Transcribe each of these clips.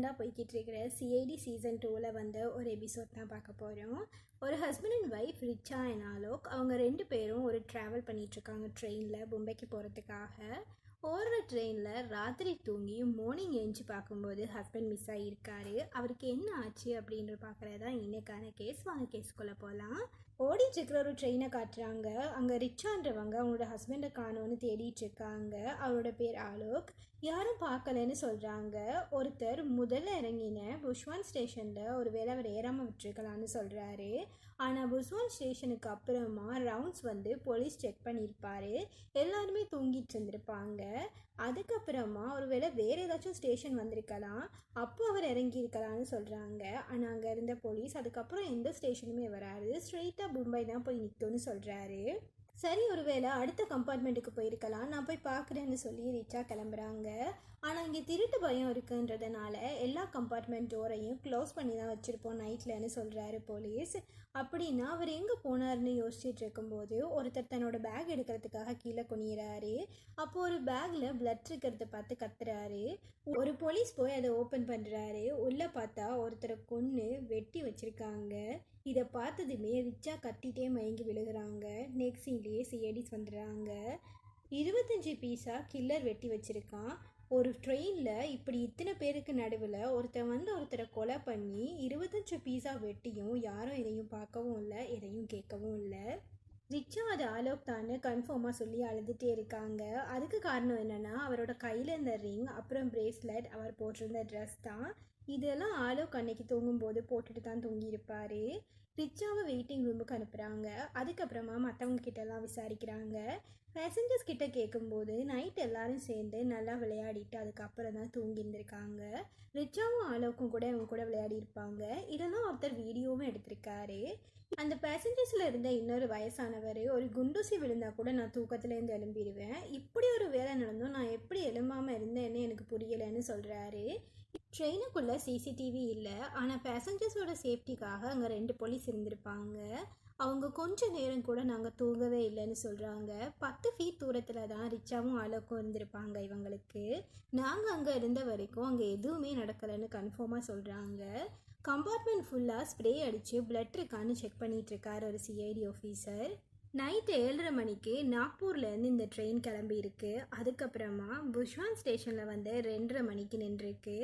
ட்ரெண்டாக போய்கிட்டு இருக்கிற CID season 2ல் வந்து ஒரு எபிசோட் தான் பார்க்க போகிறோம். ஒரு husband and wife Richa and Alok அவங்க 2 பேரும் ஒரு ட்ராவல் பண்ணிகிட்ருக்காங்க ட்ரெயினில் மும்பைக்கு போகிறதுக்காக. ஓடுற ட்ரெயினில் ராத்திரி தூங்கி மார்னிங் எழுந்து பார்க்கும்போது ஹஸ்பண்ட் மிஸ் ஆகியிருக்காரு. அவருக்கு என்ன ஆச்சு அப்படின்ற பார்க்குறது தான் இன்னைக்கான கேஸ். வாங்க கேஸ்குள்ளே போகலாம். ஓடிட்டுருக்கிற ஒரு ட்ரெயினை காட்டுறாங்க. அங்கே ரிச்சான்றவங்க அவங்களோட ஹஸ்பண்டை காணோன்னு தேடிட்டுருக்காங்க. அவரோட பேர் ஆலோக். யாரும் பார்க்கலன்னு சொல்கிறாங்க. ஒருத்தர் முதல்ல இறங்கின புஷ்வான் ஸ்டேஷனில் ஒரு வேளை அவர் ஏறாமல் விட்டுருக்கலான்னு சொல்கிறாரு. ஆனால் புஷ்வான் ஸ்டேஷனுக்கு அப்புறமா ரவுண்ட்ஸ் வந்து போலீஸ் செக் பண்ணியிருப்பார். எல்லாருமே தூங்கிட்டு இருந்திருப்பாங்க. அதுக்கப்புறமா ஒரு வேளை வேறு ஏதாச்சும் ஸ்டேஷன் வந்திருக்கலாம், அப்போ அவர் இறங்கியிருக்கலான்னு சொல்கிறாங்க. ஆனால் அங்கே இருந்த போலீஸ் அதுக்கப்புறம் எந்த ஸ்டேஷனுமே வராது, ஸ்ட்ரெயிட்டாக மும்பை தான் போய் நிற்கும்னு சொல்கிறாரு. சரி, ஒரு வேளை அடுத்த கம்பார்ட்மெண்ட்டுக்கு போயிருக்கலாம், நான் போய் பார்க்குறேன்னு சொல்லி ரிச்சா கிளம்புறாங்க. ஆனால் இங்கே திருட்டு பயம் இருக்குன்றதுனால எல்லா கம்பார்ட்மெண்ட் டோரையும் க்ளோஸ் பண்ணி தான் வச்சுருப்போம் நைட்லன்னு சொல்கிறாரு போலீஸ். அப்படின்னா அவர் எங்கே போனார்னு யோசிச்சுட்டு இருக்கும்போது ஒருத்தர் தன்னோட பேக் எடுக்கிறதுக்காக கீழே குனிகிறாரு. அப்போது ஒரு பேக்கில் பிளட் இருக்கிறத பார்த்து கத்துறாரு. ஒரு போலீஸ் போய் அதை ஓப்பன் பண்ணுறாரு. உள்ளே பார்த்தா ஒருத்தரை கொன்று வெட்டி வச்சுருக்காங்க. இதை பார்த்ததுமே ரிச்சா கத்திட்டே மயங்கி விழுகிறாங்க. நெக்ஸ்ட் சீன்லேயே சிஐடிஸ் வந்துடுறாங்க. 25 பீஸா கில்லர் வெட்டி வச்சுருக்கான். ஒரு ட்ரெயினில் இப்படி இத்தனை பேருக்கு நடுவில் ஒருத்தர் வந்து ஒருத்தரை கொலை பண்ணி 25 பீஸா வெட்டியும் யாரும் எதையும் பார்க்கவும் இல்லை, எதையும் கேட்கவும் இல்லை. ரிச்சா அது ஆலோக் தான் கன்ஃபார்மாக சொல்லி அழுதுகிட்டே இருக்காங்க. அதுக்கு காரணம் என்னென்னா அவரோட கையில் இருந்த ரிங், அப்புறம் பிரேஸ்லெட், அவர் போட்டிருந்த ட்ரெஸ் தான். இதெல்லாம் ஆலோக் அன்னைக்கு தூங்கும்போது போட்டுட்டு தான் தூங்கியிருப்பார். ரிச்சாவை வெயிட்டிங் ரூமுக்கு அனுப்புகிறாங்க. அதுக்கப்புறமா மற்றவங்க கிட்டலாம் விசாரிக்கிறாங்க. பேசஞ்சர்ஸ் கிட்ட கேட்கும்போது நைட் எல்லாரும் சேர்ந்து நல்லா விளையாடிட்டு அதுக்கப்புறம் தான் தூங்கியிருந்திருக்காங்க. ரிச்சாவும் ஆலோக்கும் கூட இவங்க கூட விளையாடி இருப்பாங்க. இதெல்லாம் ஒருத்தர் வீடியோவும் எடுத்திருக்காரு. அந்த பேசஞ்சர்ஸில் இருந்த இன்னொரு வயசானவர், ஒரு குண்டூசி விழுந்தா கூட நான் தூக்கத்துலேருந்து எழும்பிடுவேன், இப்படி ஒரு வேலை நடந்தும் நான் எப்படி எழும்பாமல் இருந்தேன்னு எனக்கு புரியலைன்னு சொல்கிறாரு. ட்ரெயினுக்குள்ளே சிசிடிவி இல்லை, ஆனால் பேசஞ்சர்ஸோட சேஃப்டிக்காக அங்கே 2 போலீஸ் இருந்திருப்பாங்க. அவங்க கொஞ்ச நேரம் கூட நாங்கள் தூங்கவே இல்லைன்னு சொல்கிறாங்க. 10 ஃபீட் தூரத்தில் தான் ரிச்சாவும் ஆலோக்கும் இருந்திருப்பாங்க இவங்களுக்கு. நாங்கள் அங்கே இருந்த வரைக்கும் அங்கே எதுவுமே நடக்கலைன்னு கன்ஃபார்மாக சொல்கிறாங்க. கம்பார்ட்மெண்ட் ஃபுல்லாக ஸ்ப்ரே அடித்து பிளட் இருக்கான்னு செக் பண்ணிகிட்ருக்கார் ஒரு சிஐடி ஆஃபீஸர். நைட்டு 7:30 மணிக்கு நாக்பூர்லேருந்து இந்த ட்ரெயின் கிளம்பியிருக்கு. அதுக்கப்புறமா புஷ்வான் ஸ்டேஷனில் வந்து 2:30 மணிக்கு நின்றுருக்கு.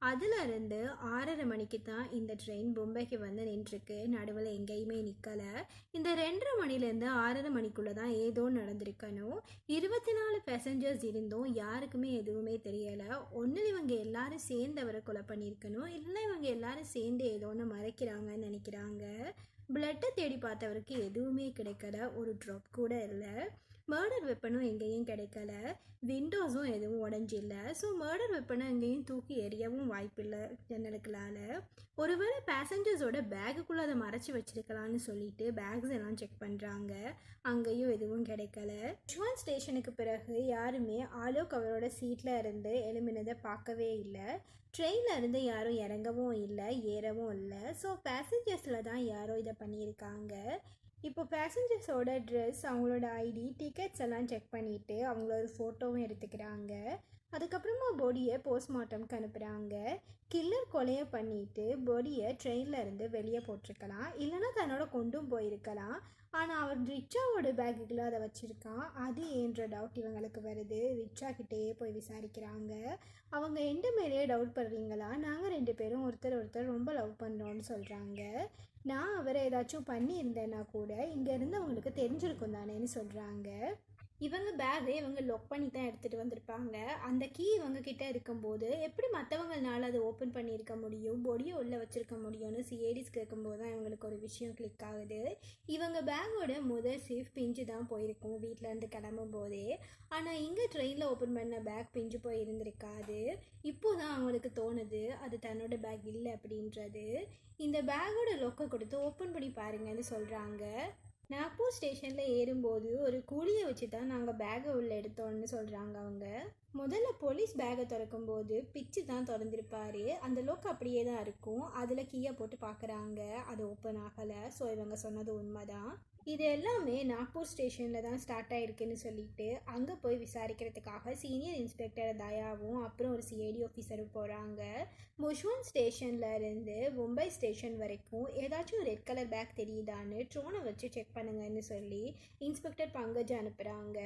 அதிலிருந்து 6:30 மணிக்கு தான் இந்த ட்ரெயின் மும்பைக்கு வந்து நின்றுருக்கு. நடுவில் எங்கேயுமே நிற்கலை. இந்த 2:30 மணிலேருந்து 6:30 மணிக்குள்ளே தான் ஏதோ நடந்திருக்கணும். 24 பேசஞ்சர்ஸ் இருந்தும் யாருக்குமே எதுவுமே தெரியலை. ஒன்று இவங்க எல்லாரும் சேர்ந்து அவரை கொலை பண்ணியிருக்கணும், இல்லைன்னா இவங்க எல்லாரும் சேர்ந்து ஏதோ ஒன்று மறைக்கிறாங்கன்னு நினைக்கிறாங்க. பிளட்டை தேடி பார்த்தவருக்கு எதுவுமே கிடைக்கல, ஒரு ட்ராப் கூட இல்லை. மர்டர் வெப்பனும் எங்கேயும் கிடைக்கல, விண்டோஸும் எதுவும் உடஞ்சில்லை. ஸோ மர்டர் வெப்பனை எங்கேயும் தூக்கி எறியவும் வாய்ப்பில்லை ஜன்னலுக்களால். ஒருவேளை பேசஞ்சர்ஸோட பேக்குக்குள்ளே அதை மறைச்சி வச்சிருக்கலான்னு சொல்லிட்டு பேக்ஸ் எல்லாம் செக் பண்ணுறாங்க. அங்கேயும் எதுவும் கிடைக்கல. புஷ்வான் ஸ்டேஷனுக்கு பிறகு யாருமே ஆலோக் அவரோட சீட்டில் இருந்து எழுமினதை பார்க்கவே இல்லை. ட்ரெயினில் இருந்து யாரும் இறங்கவும் இல்லை, ஏறவும் இல்லை. ஸோ பேசஞ்சர்ஸில் தான் யாரோ இதை பண்ணியிருக்காங்க. இப்போ பேசஞ்சர்ஸோட ட்ரெஸ், அவங்களோட ஐடி, டிக்கெட்ஸ் எல்லாம் செக் பண்ணிவிட்டு அவங்களோட ஃபோட்டோவும் எடுத்துக்கிறாங்க. அதுக்கப்புறமா பாடியை போஸ்ட்மார்ட்டம்க்கு அனுப்புகிறாங்க. கில்லர் கொலையை பண்ணிவிட்டு பாடியை ட்ரெயினில் இருந்து வெளியே போட்டிருக்கலாம், இல்லைனா தன்னோட கொண்டும் போயிருக்கலாம். ஆனால் அவர் ரிச்சாவோட பேக்குக்குள்ளே அதை வச்சுருக்கான். அது ஏன்ற டவுட் இவங்களுக்கு வருது. ரிச்சா கிட்டேயே போய் விசாரிக்கிறாங்க. அவங்க எந்த மேலேயே டவுட் பண்ணுறீங்களா? நாங்கள் 2 பேரும் ஒருத்தர் ரொம்ப லவ் பண்ணுறோன்னு சொல்கிறாங்க. நான் அவரை ஏதாச்சும் பண்ணியிருந்தேன்னா கூட இங்கே இருந்தவங்களுக்கு தெரிஞ்சிருக்கும் தானேன்னு சொல்கிறாங்க. இவங்க பேகை இவங்க லாக் பண்ணி தான் எடுத்துகிட்டு வந்திருப்பாங்க. அந்த கீ இவங்க கிட்டே இருக்கும்போது எப்படி மற்றவங்களால அதை ஓப்பன் பண்ணியிருக்க முடியும், பொடியை உள்ளே வச்சுருக்க முடியும்னு சிஐடிஸ் கேட்கும்போது தான் இவங்களுக்கு ஒரு விஷயம் கிளிக் ஆகுது. இவங்க பேகோட முதல் சேஃப் பிஞ்சு தான் போயிருக்கும் வீட்டிலேருந்து கிளம்பும் போதே. ஆனால் இங்கே ட்ரெயினில் ஓப்பன் பண்ண பேக் பிஞ்சு போய் இருந்திருக்காது. இப்போ தான் அவங்களுக்கு தோணுது அது தன்னோட பேக் இல்லை அப்படின்றது. இந்த பேகோட லொக்கை கொடுத்து ஓப்பன் பண்ணி பாருங்கன்னு சொல்கிறாங்க. நாக்பூர் ஸ்டேஷனில் ஏறும்போது ஒரு கூலியை வச்சு தான் நாங்கள் பேகை உள்ளே எடுத்தோன்னு சொல்கிறாங்க அவங்க. முதல்ல போலீஸ் பேகை திறக்கும்போது பிச்சு தான் திறந்துருப்பார். அந்த லோக் அப்படியே தான் இருக்கும். அதில் கீயை போட்டு பார்க்குறாங்க, அது ஓப்பன் ஆகலை. ஸோ இவங்க சொன்னது உண்மை தான். இது எல்லாமே நாக்பூர் ஸ்டேஷனில் தான் ஸ்டார்ட் ஆகிருக்குன்னு சொல்லிட்டு அங்கே போய் விசாரிக்கிறதுக்காக சீனியர் இன்ஸ்பெக்டர் தயாவும் அப்புறம் ஒரு சிஐடி ஆஃபீஸரும் போகிறாங்க. முஷ்வன் ஸ்டேஷனில் இருந்து மும்பை ஸ்டேஷன் வரைக்கும் ஏதாச்சும் ரெட் கலர் பேக் தெரியுதான்னு ட்ரோனை வச்சு செக் பண்ணுங்கன்னு சொல்லி இன்ஸ்பெக்டர் பங்கஜ் அனுப்புகிறாங்க.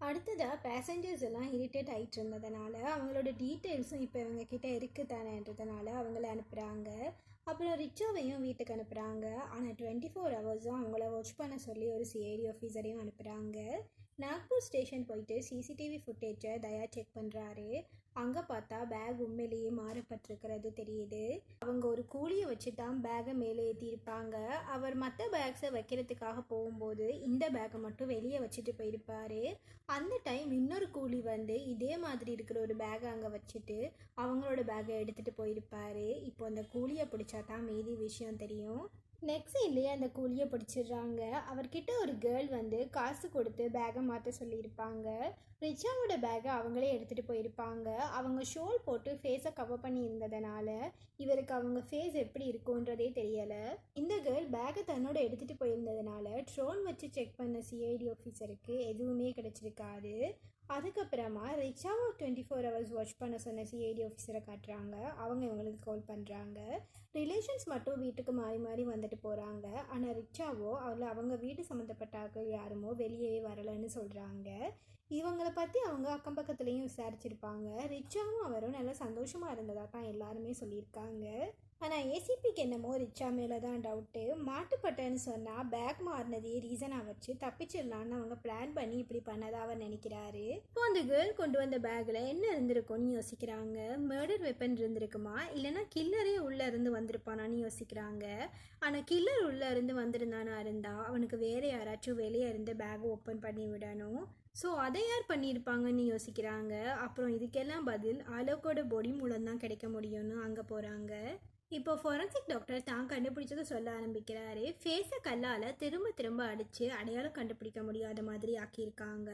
அடுத்ததாக பேசஞ்சர்ஸ் எல்லாம் இரிட்டேட் ஆகிட்டு இருந்ததுனால அவங்களோட டீட்டெயில்ஸும் இப்போ இவங்க கிட்டே இருக்குதானன்றதுனால அவங்கள அனுப்புகிறாங்க. அப்புறம் ரிச்சாவையும் வீட்டுக்கு அனுப்புகிறாங்க. ஆனால் 24 ஹவர்ஸும் அவங்கள வாட்ச் பண்ண சொல்லி ஒரு சிஐடி ஆஃபீஸரையும் அனுப்புகிறாங்க. நாக்பூர் ஸ்டேஷன் போயிட்டு சிசிடிவி ஃபுட்டேஜை தயா செக் பண்ணுறாரு. அங்கே பார்த்தா பேக் உண்மையிலேயே மாறப்பட்டிருக்கிறது தெரியுது. அவங்க ஒரு கூலியை வச்சு தான் பேக்கை மேலே ஏற்றிருப்பாங்க. அவர் மற்ற பேக்ஸை வைக்கிறதுக்காக போகும்போது இந்த பேக்கை மட்டும் வெளியே வச்சுட்டு போயிருப்பார். அந்த டைம் இன்னொரு கூலி வந்து இதே மாதிரி இருக்கிற ஒரு பேக்கை அங்கே வச்சுட்டு அவங்களோட பேக்கை எடுத்துகிட்டு போயிருப்பார். இப்போ அந்த கூலியை பிடிச்சா தான் மீதி விஷயம் தெரியும். நெக்ஸ்ட் இல்லையே அந்த கூலியை பிடிச்சிடுறாங்க. அவர்கிட்ட ஒரு கேர்ள் வந்து காசு கொடுத்து பேக்கை மாற்ற சொல்லியிருப்பாங்க. ரிச்சாவோட பேக்கை அவங்களே எடுத்துகிட்டு போயிருப்பாங்க. அவங்க ஷோல் போட்டு ஃபேஸை கவர் பண்ணி இருந்ததுனால இவருக்கு அவங்க ஃபேஸ் எப்படி இருக்குன்றதே தெரியலை. இந்த கேர்ள் பேக்கை தன்னோட எடுத்துகிட்டு போயிருந்ததுனால ட்ரோன் வச்சு செக் பண்ண சிஐடி ஆஃபீஸருக்கு எதுவுமே கிடச்சிருக்காது. அதுக்கப்புறமா ரிச்சாவை 24 ஹவர்ஸ் வாட்ச் பண்ண சொன்ன சிஐடி ஆஃபீஸரை காட்டுறாங்க. அவங்க இவங்களுக்கு கால் பண்ணுறாங்க. ரிலேஷன்ஸ் மட்டும் வீட்டுக்கு மாறி மாறி வந்துட்டு போகிறாங்க. ஆனால் ரிச்சாவோ அவங்க வீடு சம்மந்தப்பட்டார்கள் யாருமோ வெளியே வரலைன்னு சொல்கிறாங்க. இவங்களை பற்றி அவங்க அக்கம் பக்கத்துலேயும் விசாரிச்சிருப்பாங்க. ரிச்சாவும் அவரும் நல்லா சந்தோஷமாக இருந்ததாக தான் எல்லாருமே சொல்லியிருக்காங்க. ஆனால் ஏசிபிக்கு என்னமோ ரிச்சா மேலே தான் டவுட்டு. மாட்டுப்பட்டேன்னு சொன்னால் பேக் மாறினதே ரீசனாக வச்சு தப்பிச்சிடலான்னு அவங்க பிளான் பண்ணி இப்படி பண்ணதாக அவர் நினைக்கிறாரு. இப்போ அந்த கேர்ள் கொண்டு வந்த பேக்கில் என்ன இருந்திருக்கும்னு யோசிக்கிறாங்க. மர்டர் வெப்பன் இருந்திருக்குமா, இல்லைனா கில்லரே உள்ளே இருந்து வந்திருப்பானான்னு யோசிக்கிறாங்க. ஆனால் கில்லர் உள்ளே இருந்து வந்திருந்தானா இருந்தால் அவனுக்கு வேறு யாராச்சும் வெளியே இருந்து பேக் ஓப்பன் பண்ணி விடணும். ஸோ அதை யார் பண்ணியிருப்பாங்கன்னு யோசிக்கிறாங்க. அப்புறம் இதுக்கெல்லாம் பதில் ஆலோக்கோட பொடி மூலம் தான் கிடைக்க முடியும்னு அங்கே போகிறாங்க. இப்போ ஃபொரன்சிக் டாக்டர் தான் கண்டுபிடிச்சதை சொல்ல ஆரம்பிக்கிறாரு. ஃபேஸை கல்லால் திரும்ப திரும்ப அடித்து அடையாளம் கண்டுபிடிக்க முடியாத மாதிரி ஆக்கியிருக்காங்க.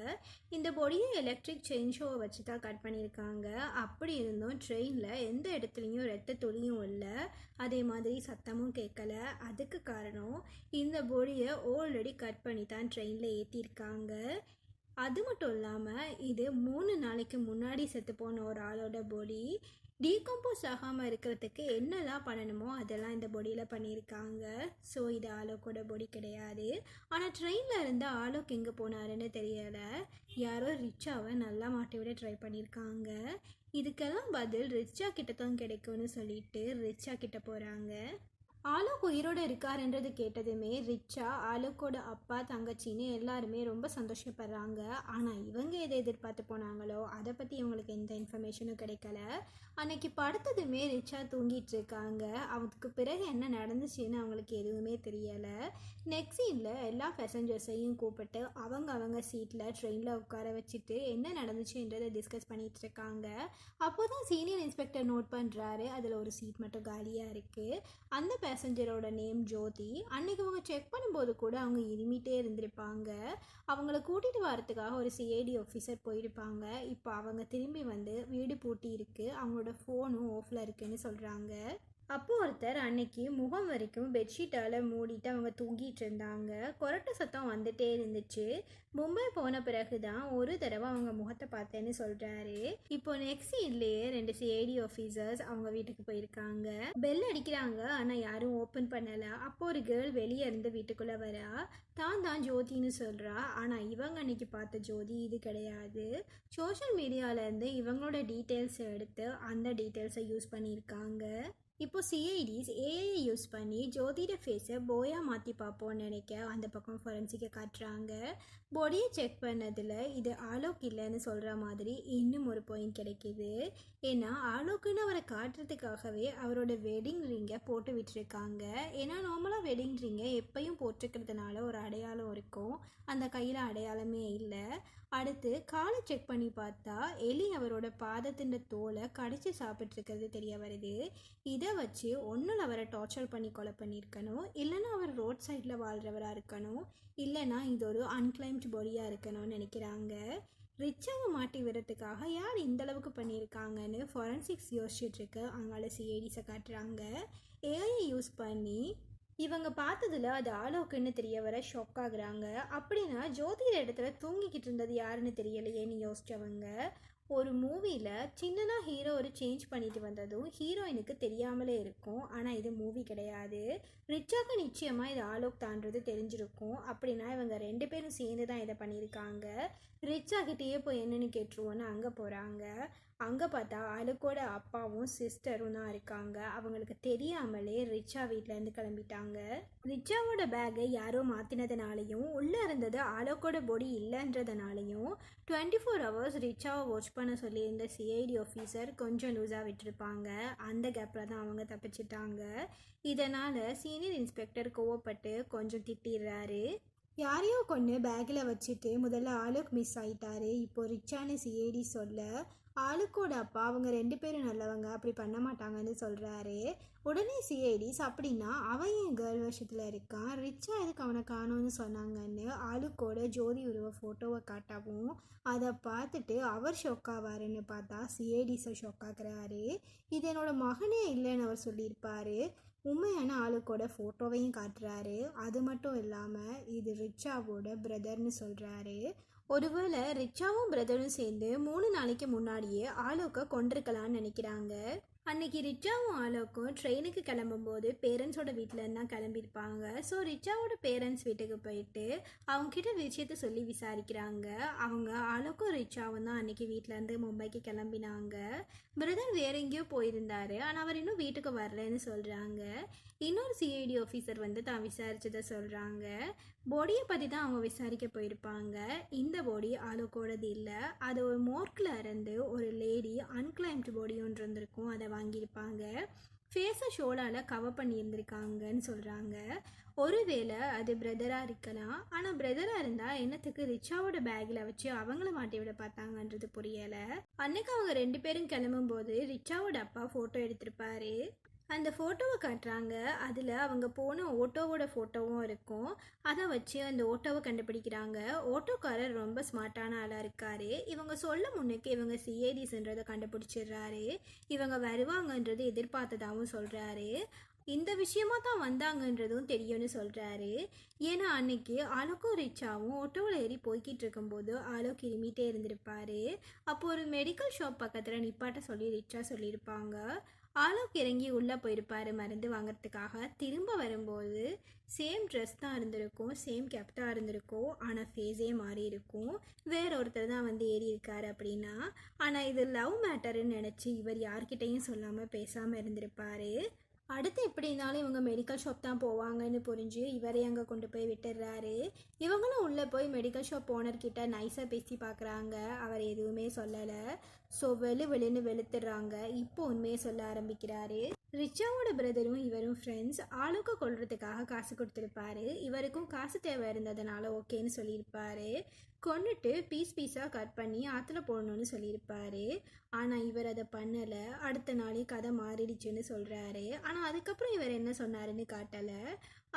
இந்த பொடியை எலக்ட்ரிக் செயின் ஷோவை வச்சு தான் கட் பண்ணியிருக்காங்க. அப்படி இருந்தும் ட்ரெயினில் எந்த இடத்துலையும் ரத்த துளியும் இல்லை, அதே மாதிரி சத்தமும் கேட்கல. அதுக்கு காரணம் இந்த பொடியை ஆல்ரெடி கட் பண்ணி தான் ட்ரெயினில் ஏற்றிருக்காங்க. அது மட்டும் இல்லாமல் இது 3 நாளைக்கு முன்னாடி செத்து போன ஒரு ஆளோட பொடி. டீகம்போஸ் ஆகாமல் இருக்கிறதுக்கு என்னெல்லாம் பண்ணணுமோ அதெல்லாம் இந்த பொடியில் பண்ணியிருக்காங்க. ஸோ இது ஆலோக்கோட பொடி கிடையாது. ஆனால் ட்ரெயினில் இருந்த ஆலோக் எங்கே போனாருன்னு தெரியலை. யாரோ ரிச்சாவை நல்லா மாட்டி விட ட்ரை பண்ணியிருக்காங்க. இதுக்கெல்லாம் பதில் ரிச்சா கிட்ட தான் கிடைக்கும்னு சொல்லிட்டு ரிச்சா கிட்ட போகிறாங்க. ஆலோக் உயிரோடு இருக்காருன்றது கேட்டதுமே ரிச்சா, ஆலோக்கோட அப்பா, தங்கச்சின்னு எல்லாருமே ரொம்ப சந்தோஷப்படுறாங்க. ஆனால் இவங்க எதை எதிர்பார்த்து போனாங்களோ அதை பற்றி இவங்களுக்கு எந்த இன்ஃபர்மேஷனும் கிடைக்கல. அன்னைக்கு படுத்ததுமே ரிச்சா தூங்கிட்டு இருக்காங்க. அவங்களுக்கு பிறகு என்ன நடந்துச்சுன்னு அவங்களுக்கு எதுவுமே தெரியலை. நெக்ஸ்ட் சீனில் எல்லா பேசஞ்சர்ஸையும் கூப்பிட்டு அவங்க சீட்டில் ட்ரெயினில் உட்கார வச்சுட்டு என்ன நடந்துச்சுன்றதை டிஸ்கஸ் பண்ணிகிட்டு இருக்காங்க. அப்போ தான் சீனியர் இன்ஸ்பெக்டர் நோட் பண்ணுறாரு அதில் ஒரு சீட் மட்டும் காலியாக இருக்குது. அந்த பேசஞ்சரோட நேம் ஜோதி. அன்னைக்கு அவங்க செக் பண்ணும்போது கூட அவங்க இருமிட்டே இருந்திருப்பாங்க. அவங்கள கூட்டிகிட்டு வரத்துக்காக ஒரு சிஐடி ஆஃபீஸர் போயிருப்பாங்க. இப்போ அவங்க திரும்பி வந்து வீடு பூட்டி இருக்குது, அவங்களோட ஃபோனும் ஆஃபில் இருக்குன்னு சொல்கிறாங்க. அப்போ ஒருத்தர் அன்னைக்கு முகம் வரைக்கும் பெட்ஷீட்டால் மூடிட்டு அவங்க தூங்கிட்டு இருந்தாங்க. கொரட்டை சத்தம் வந்துட்டே இருந்துச்சு. மும்பை போன பிறகு தான் ஒரு தடவை அவங்க முகத்தை பார்த்தேன்னு சொல்கிறாரு. இப்போ நெக்ஸ்ட் சீன்லேயே 2 சிஐடி ஆஃபீஸர்ஸ் அவங்க வீட்டுக்கு போயிருக்காங்க. பெல் அடிக்கிறாங்க, ஆனால் யாரும் ஓப்பன் பண்ணலை. அப்போ ஒரு கேர்ள் வெளியே இருந்து வீட்டுக்குள்ளே வரா. தான் ஜோதின்னு சொல்கிறா. ஆனால் இவங்க அன்னைக்கு பார்த்த ஜோதி இது கிடையாது. சோஷியல் மீடியாவிலேருந்து இவங்களோட டீட்டெயில்ஸை எடுத்து அந்த டீட்டெயில்ஸை யூஸ் பண்ணியிருக்காங்க. இப்போ சிஐடிஸ் ஏஐ யூஸ் பண்ணி ஜோதியோட ஃபேஸை போயா மாற்றி பார்ப்போம்னு நினைக்க அந்த பக்கம் ஃபொரன்சிக்கை காட்டுறாங்க. பொடியை செக் பண்ணதில் இது ஆலோக் இல்லைன்னு சொல்கிற மாதிரி இன்னும் ஒரு பாயிண்ட் கிடைக்கிது. ஏன்னா ஆலோக்குன்னு அவரை காட்டுறதுக்காகவே அவரோட வெட்டிங் ரிங்கை போட்டு விட்டுருக்காங்க. ஏன்னா நார்மலாக வெட்டிங் ரிங்கை எப்பயும் போட்டுக்கிறதுனால ஒரு அடையாளம் இருக்கும். அந்த கையில் அடையாளமே இல்லை. அடுத்து காலை செக் பண்ணி பார்த்தா எலி அவரோட பாதத்தின் தோலை கடிச்சு சாப்பிட்ருக்கிறது தெரிய வருது. இதை வச்சு ஒன்றில் அவரை டார்ச்சர் பண்ணி கொலை பண்ணியிருக்கணும், இல்லைன்னா அவர் ரோட் சைடில் வாழ்கிறவராக இருக்கணும், இல்லைன்னா இது ஒரு அன்கிளைம்டு பாடியாக இருக்கணும்னு நினைக்கிறாங்க. ரிச்சாவை மாட்டி விடுறதுக்காக யார் இந்தளவுக்கு பண்ணியிருக்காங்கன்னு ஃபொரன்சிக்ஸ் யோசிச்சுட்ருக்கு. அங்கால சிஐடிஸை காட்டுறாங்க. ஏஐ யூஸ் பண்ணி இவங்க பார்த்ததுல அது ஆலோக்குன்னு தெரிய வர ஷாக் ஆகுறாங்க. அப்படின்னா ஜோதியோட இடத்துல தூங்கிக்கிட்டு இருந்தது யாருன்னு தெரியலையேன்னு யோசிச்சவங்க ஒரு மூவியில் சின்னதாக ஹீரோ ஒரு சேஞ்ச் பண்ணிட்டு வந்ததும் ஹீரோயினுக்கு தெரியாமலே இருக்கும். ஆனால் இது மூவி கிடையாது. ரிச்சாக்கு நிச்சயமாக இது ஆலோக் தான்றது தெரிஞ்சிருக்கும். அப்படின்னா இவங்க ரெண்டு பேரும் சேர்ந்து தான் இதை பண்ணியிருக்காங்க. ரிச்சா கிட்டேயே போய் என்னன்னு கேட்டுருவோன்னு அங்கே போகிறாங்க. அங்கே பார்த்தா ஆலுக்கோட அப்பாவும் சிஸ்டரும் தான் இருக்காங்க. அவங்களுக்கு தெரியாமலே ரிச்சா வீட்டிலேருந்து கிளம்பிட்டாங்க. ரிச்சாவோட பேக்கை யாரோ மாற்றினதுனாலையும் உள்ளே இருந்தது ஆலோக்கோட பொடி இல்லைன்றதுனாலையும் 24 ஹவர்ஸ் ரிச்சாவை வாட்ச் பண்ண சொல்லியிருந்த சிஐடி ஆஃபீஸர் கொஞ்சம் லூஸாக விட்டுருப்பாங்க. அந்த கேப்பில் தான் அவங்க தப்பிச்சிட்டாங்க. இதனால் சீனியர் இன்ஸ்பெக்டர் கோவப்பட்டு கொஞ்சம் திட்டிடுறாரு. யாரையோ கொண்டு பேக்கில் வச்சுட்டு முதல்ல ஆலோக் மிஸ் ஆயிட்டாரு. இப்போ ரிச்சான்னு சிஐடி சொல்ல ஆலுக்கோட அப்பா அவங்க ரெண்டு பேரும் நல்லவங்க, அப்படி பண்ண மாட்டாங்கன்னு சொல்கிறாரு. உடனே சிஐடிஸ் அப்படின்னா அவன் என் கேர்ள் வருஷத்தில் இருக்கான், ரிச்சா எதுக்கு அவனை காணோன்னு சொன்னாங்கன்னு ஆலுக்கோட ஜோதி உருவ ஃபோட்டோவை காட்டவும் அதை பார்த்துட்டு அவர் ஷொக்காவாருன்னு பார்த்தா சிஐடிஸை ஷொக்காக்குறாரு. இது என்னோட மகனே இல்லைன்னு அவர் சொல்லியிருப்பார். உண்மையான ஆளுக்கோட ஃபோட்டோவையும் காட்டுறாரு. அது மட்டும் இல்லாமல் இது ரிச்சாவோட பிரதர்னு சொல்கிறாரு. ஒருவேளை ரிச்சாவும் பிரதரும் சேர்ந்து 3 நாளைக்கு முன்னாடியே ஆலோக்கை கொண்டிருக்கலான்னு நினைக்கிறாங்க. அன்னைக்கு ரிச்சாவும் ஆலோக்கும் ட்ரெயினுக்கு கிளம்பும்போது பேரண்ட்ஸோட வீட்டிலேருந்து தான் கிளம்பியிருப்பாங்க. ஸோ ரிச்சாவோட பேரண்ட்ஸ் வீட்டுக்கு போயிட்டு அவங்கக்கிட்ட விஷயத்த சொல்லி விசாரிக்கிறாங்க. அவங்க ஆலோக்கும் ரிச்சாவும் தான் அன்னைக்கு வீட்டிலேருந்து மும்பைக்கு கிளம்பினாங்க. பிரதர் வேற எங்கேயோ போயிருந்தார், ஆனால் அவர் இன்னும் வீட்டுக்கு வரலன்னு சொல்கிறாங்க. இன்னொரு சிஐடி ஆஃபீஸர் வந்து தான் விசாரிச்சதை சொல்கிறாங்க. பாடியை பற்றி தான் அவங்க விசாரிக்க போயிருப்பாங்க. இந்த பாடி ஆலோக்கோடது இல்லை, அது ஒரு மோர்க்கில் இருந்து ஒரு லேடி அன்கிளைம்டு பாடி ஒன்று இருந்திருக்கும், அதை வாங்கியிருப்பாங்க. ஃபேஸை ஷோலால் கவர் பண்ணியிருந்திருக்காங்கன்னு சொல்கிறாங்க. ஒருவேளை அது பிரதராக இருக்கலாம். ஆனால் பிரதராக இருந்தால் என்னத்துக்கு ரிச்சாவோட பேக்கில் வச்சு அவங்கள மாட்டி விட பார்த்தாங்கன்றது புரியலை. அன்னைக்கு அவங்க 2 பேரும் கிளம்பும்போது ரிச்சாவோட அப்பா ஃபோட்டோ எடுத்திருப்பாரு. அந்த ஃபோட்டோவை காட்டுறாங்க. அதில் அவங்க போன ஓட்டோவோட ஃபோட்டோவும் இருக்கும். அதை வச்சு அந்த ஓட்டோவை கண்டுபிடிக்கிறாங்க. ஓட்டோக்காரர் ரொம்ப ஸ்மார்ட்டான ஆளாக இருக்கார். இவங்க சொல்ல முன்னுக்கு இவங்க சிஐடிஸ்ன்றதை கண்டுபிடிச்சிடுறாரு. இவங்க வருவாங்கன்றது எதிர்பார்த்ததாகவும் சொல்கிறாரு. இந்த விஷயமா தான் வந்தாங்கன்றதும் தெரியும்னு சொல்கிறாரு. ஏன்னா அன்னைக்கு ஆலோக்கும் ரிச்சாவும் ஆட்டோவில் ஏறி போய்கிட்டு இருக்கும்போது ஆலோக் இருமிட்டே இருந்திருப்பாரு. அப்போ ஒரு மெடிக்கல் ஷாப் பக்கத்தில் நிப்பாட்ட சொல்லி ரிச்சா சொல்லியிருப்பாங்க. ஆலோக் இறங்கி உள்ளே போயிருப்பார் மருந்து வாங்கிறதுக்காக. திரும்ப வரும்போது சேம் ட்ரெஸ் தான் இருந்திருக்கும், சேம் கேப் தான் இருந்திருக்கும், ஆனால் ஃபேஸே மாறி இருக்கும். வேற ஒருத்தர் தான் வந்து ஏறி இருக்காரு அப்படின்னா. ஆனால் இது லவ் மேட்டருன்னு நினச்சி இவர் யார்கிட்டையும் சொல்லாமல் பேசாமல் இருந்திருப்பார். அடுத்து எப்படி இருந்தாலும் இவங்க மெடிக்கல் ஷாப் தான் போவாங்கன்னு புரிஞ்சு இவரை அங்கே கொண்டு போய் விட்டுடுறாரு. இவங்களும் உள்ளே போய் மெடிக்கல் ஷாப் ஓனர்கிட்ட நைஸாக பேசி பார்க்குறாங்க. அவர் எதுவுமே சொல்லலை. ஸோ வெளுன்னு வெளுத்துடுறாங்க. இப்போ உண்மையை சொல்ல ஆரம்பிக்கிறாரு. ரிச்சாவோட பிரதரும் இவரும் ஃப்ரெண்ட்ஸ். ஆளுக்கு கொள்றதுக்காக காசு கொடுத்துருப்பாரு. இவருக்கும் காசு தேவை இருந்ததுனால ஓகேன்னு சொல்லியிருப்பாரு. கொண்டுட்டு பீஸாக கட் பண்ணி ஆற்றுல போடணும்னு சொல்லியிருப்பாரு. ஆனால் இவர் அதை பண்ணலை. அடுத்த நாளே கதை மாறிடுச்சுன்னு சொல்கிறாரு. ஆனால் அதுக்கப்புறம் இவர் என்ன சொன்னாருன்னு காட்டலை.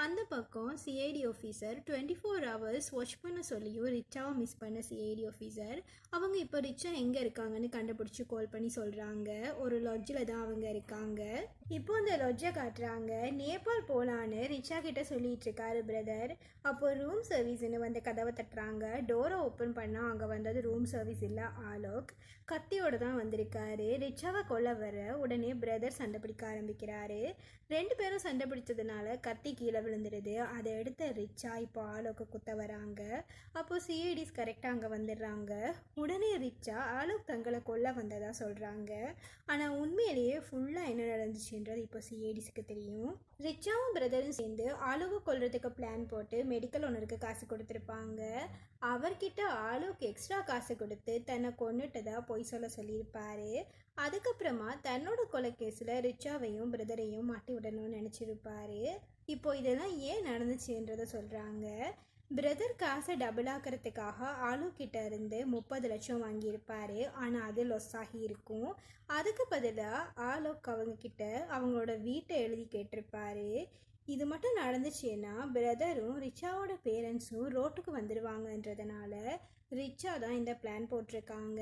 அந்த பக்கம் சிஐடி ஆஃபீஸர் 24 ஹவர்ஸ் வாட்ச் பண்ண சொல்லியும் ரிச்சாவை மிஸ் பண்ண சிஐடி ஆஃபீஸர் அவங்க இப்போ ரிச்சா எங்கே இருக்காங்கன்னு கண்டுபிடிச்சி கால் பண்ணி சொல்கிறாங்க. ஒரு லாட்ஜில் தான் அவங்க இருக்காங்க. இப்போ அந்த லாட்ஜை காட்டுறாங்க. நேபாள் போகலான்னு ரிச்சா கிட்ட சொல்லிட்டு இருக்காரு பிரதர். அப்போ ரூம் சர்வீஸ்ன்னு வந்து கதவை தட்டுறாங்க. டோரை ஓப்பன் பண்ணால் அங்கே வந்தது ரூம் சர்வீஸ் இல்லை, ஆலோக் கத்தியோடு தான் வந்திருக்காரு. ரிச்சாவை கொல்ல வர உடனே பிரதர் சண்டை பிடிக்க ஆரம்பிக்கிறாரு. 2 பேரும் சண்டை பிடிச்சதுனால கத்தி கீழே விழுந்துடுது. அதை எடுத்த ரிச்சா இப்போ ஆலோக்கு குத்த வராங்க. அப்போது சிஐடிஸ் கரெக்டாக அங்கே வந்துடுறாங்க. உடனே ரிச்சா ஆலோக் தங்களை கொல்ல வந்ததாக சொல்கிறாங்க. ஆனால் உண்மையிலேயே ஃபுல்லாக என்ன நடந்துச்சுன்றது இப்போ சிஐடிஸ்க்கு தெரியும். ரிச்சாவும் பிரதரும் சேர்ந்து ஆலோவை கொல்றதுக்கு பிளான் போட்டு மெடிக்கல் ஓனருக்கு காசு கொடுத்துருப்பாங்க. அவர்கிட்ட ஆலோக் எக்ஸ்ட்ரா காசு கொடுத்து தன்னை கொன்னுட்டதா பொய் சொல்ல சொல்லியிருப்பாரு. அதுக்கப்புறமா தன்னோட கொலை கேஸில் ரிச்சாவையும் பிரதரையும் மாட்டி விடணும்னு நினச்சிருப்பாரு. இப்போ இதெல்லாம் ஏன் நடந்துச்சுன்றதை சொல்கிறாங்க. பிரதர் காசை டபுள் ஆக்கிறதுக்காக ஆலோக்கிட்ட இருந்து 30 லட்சம் வாங்கியிருப்பாரு. ஆனால் அது லொஸ் ஆகி இருக்கும். அதுக்கு பதிலாக ஆலோக் அவங்கக்கிட்ட அவங்களோட வீட்டை எழுதி கேட்டிருப்பாரு. இது மட்டும் நடந்துச்சுன்னா பிரதரும் ரிச்சாவோட பேரண்ட்ஸும் ரோட்டுக்கு வந்துடுவாங்கன்றதுனால ரிச்சா தான் இந்த பிளான் போட்டிருக்காங்க.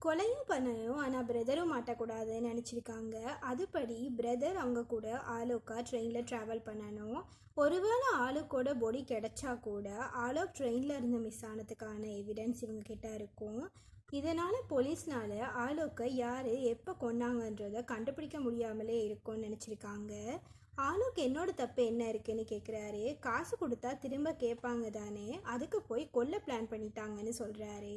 கொலையும் பண்ணணும், ஆனால் பிரதரும் மாட்டக்கூடாதுன்னு நினச்சிருக்காங்க. அதுபடி பிரதர் அவங்க கூட ஆலோக்கா ட்ரெயினில் ட்ராவல் பண்ணணும். ஒருவேளை ஆலோக்கோட பொடி கிடைச்சா கூட ஆலோக் ட்ரெயினில் இருந்து மிஸ் ஆனதுக்கான எவிடன்ஸ் இவங்க கிட்ட இருக்கும். இதனால் போலீஸ்னால் ஆலோக்கை யார் எப்போ கொன்னாங்கன்றதை கண்டுபிடிக்க முடியாமலே இருக்கும்னு நினச்சிருக்காங்க. ஆலோக் என்னோட தப்பு என்ன இருக்குன்னு கேட்குறாரு. காசு கொடுத்தா திரும்ப கேட்பாங்க தானே, அதுக்கு போய் கொல்ல பிளான் பண்ணிட்டாங்கன்னு சொல்கிறாரு.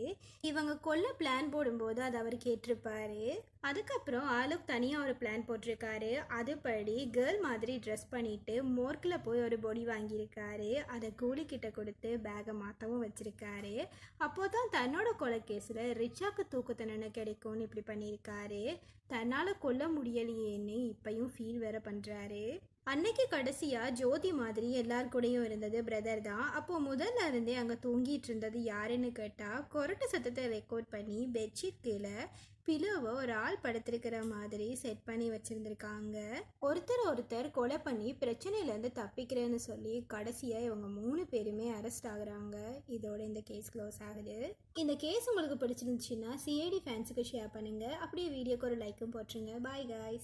இவங்க கொல்ல பிளான் போடும்போது அது அவர் கேட்டிருப்பாரு. அதுக்கப்புறம் ஆலோக் தனியாக ஒரு பிளான் போட்டிருக்காரு. அதுபடி கேர்ள் மாதிரி ட்ரெஸ் பண்ணிட்டு மோர்க்கில் போய் ஒரு பொடி வாங்கியிருக்காரு. அதை கூலிக்கிட்ட கொடுத்து பேகை மாற்றவும் வச்சுருக்காரு. அப்போ தான் தன்னோட கொலை கேஸில் ரிச்சாக்கு தூக்கு தண்டனை கிடைக்கும்னு இப்படி பண்ணியிருக்காரு. தன்னால் கொல்ல முடியலையேன்னு இப்பையும் ஃபீல் வேற பண்ணுறாரு. அன்னைக்கு கடைசியாக ஜோதி மாதிரி எல்லார் கூடயும் இருந்தது பிரதர் தான். அப்போது முதல்ல இருந்தே அங்கே தூங்கிட்டு இருந்தது யாருன்னு கேட்டால் கொரட்டை சத்தத்தை ரெக்கார்ட் பண்ணி பெட்ஷீட் கீழே பிலோவை ஒரு ஆள் படுத்திருக்கிற மாதிரி செட் பண்ணி வச்சுருந்துருக்காங்க. ஒருத்தர் கொலை பண்ணி பிரச்சனையிலேருந்து தப்பிக்கிறேன்னு சொல்லி கடைசியாக இவங்க 3 பேருமே அரெஸ்ட் ஆகுறாங்க. இதோட இந்த கேஸ் க்ளோஸ் ஆகுது. இந்த கேஸ் உங்களுக்கு பிடிச்சிருந்துச்சுன்னா சிஐடி ஃபேன்ஸுக்கு ஷேர் பண்ணுங்கள். அப்படியே வீடியோக்கு ஒரு லைக்கும் போட்டுருங்க. Bye guys.